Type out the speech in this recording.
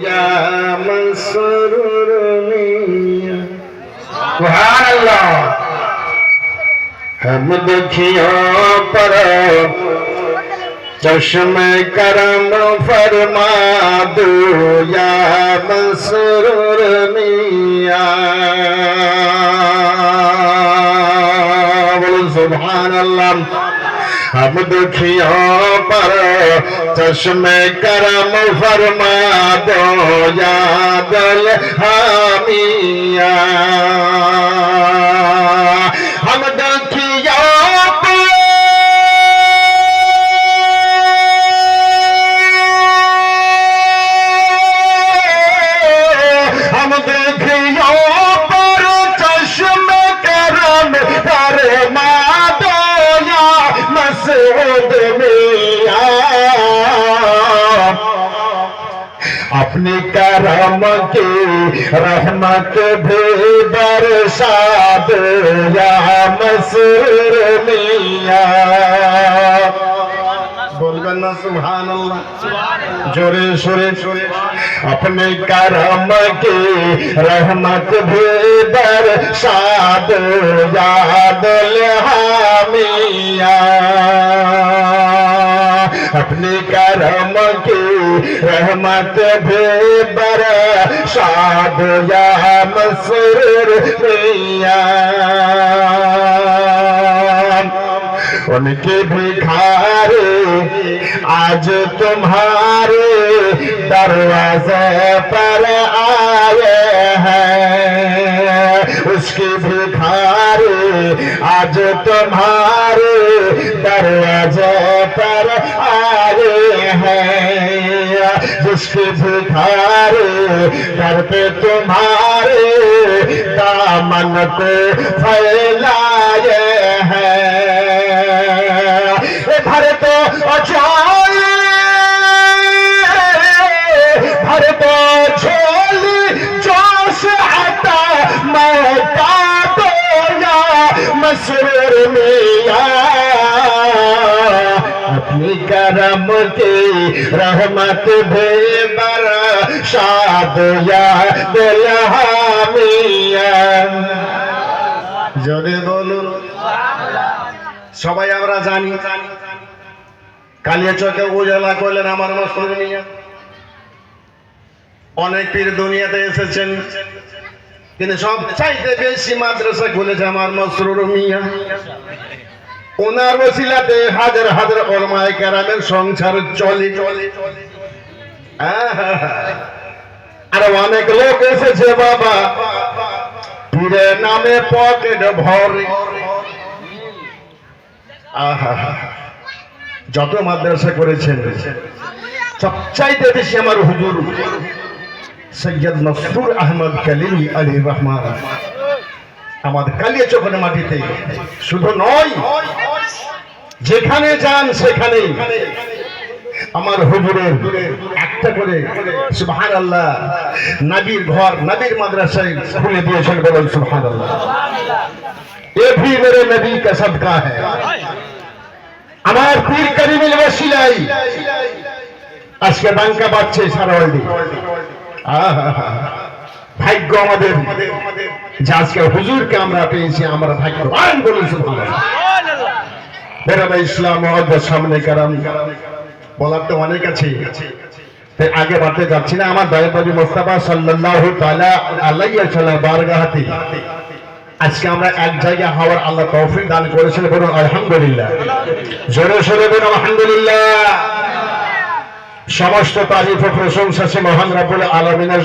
या मसरूर मियां सुभान अल्लाह। हम दुखियों पर चश्मे करम फरमा दो या मसरूर मियां। बोलो सुभान अल्लाह। हम दुखियों पर चश्मे करम फरमा दो या दिल हामिया। हम दुखियों पर चश्मे करम फरमा दो या मसूद मियां। अपने करम की रहमत भी बरसा दो या मसूद मियां। बोलबेन ना सुभान अल्लाह जोरे सोरे। अपने करम की रहमत भी बरसा दो या दिल हामिया। अपने करम की रहमत भी बरसा दो या मसूद मियां। उनके भिखारी आज तुम्हारे दरवाजे पर आए हैं। उसके भिखारी आज तुम्हारे दरवाजे पर आए हैं। जिसके भिखारी घर पे तुम्हारे दामन को फैलाए हैं। भर तो झोली जोश आता मैं दो या मसूद मियां। अपनी करम की रहमत भी बरसा दो या दिल हामिया। जोरे बोलो। সবাই আমরা জানি কালিয়াচকে উজালা করলেন আমার মসরুর মিয়া। অনেক পীর দুনিয়াতে এসেছেন কিন্তু সবচাইতে বেশি মাদ্রাসা খুলেছে আমার মসরুর মিয়া। ওনার ওসিলাতে হাজার হাজার উলামায়ে কেরামের সংসার চলে। আর অনেক লোক এসেছে বাবা পীরের নামে পকেট ভরে। যত মাদ্রাসা করেছেন সবচাইতে বেশি আমার হুজুর সৈয়দ মসরুর আহমদ কালিমি আলাইহির রহমান আমাদের কালিয়াচকের মাটিতে শুধু নয় যেখানে যান সেখানে আমার হুজুরের একটা করে সুবহানাল্লাহ নবীর ঘর নবীর মাদ্রাসায় খুলে দিয়েছেন। বলেন সুবহানাল্লাহ। ये भी मेरे नबी का सदका है। আমার পীর কারিমের ওসিলাই আজকে বাঙ্কা বাজছে সারা ওয়ার্ল্ডে। ভাগ্য আমাদের যে আজকে হুজুরকে আমরা পেয়েছি, আমরা ভাগ্যবান। বলুন সুবহানাল্লাহ। বেরাদা ইসলাম মুআদ্দাস সামনে কারাম বলার তো অনেক আছে, তাই আগে বাড়তে যাচ্ছি না। আমার দয়ার নবী মুস্তাফা সাল্লাল্লাহু তাআলা আলাইহি ওয়াসাল্লাম বারগাহতে আজকে আমরা এক জায়গায় হওয়ার আল্লাহ তৌফিক দান করেছেন। বলুন আলহামদুলিল্লাহ। জোরে সোরে বলুন আলহামদুলিল্লাহ। সমস্ত তারিফ ও প্রশংসা সে মহান রব্বুল আলামিনের।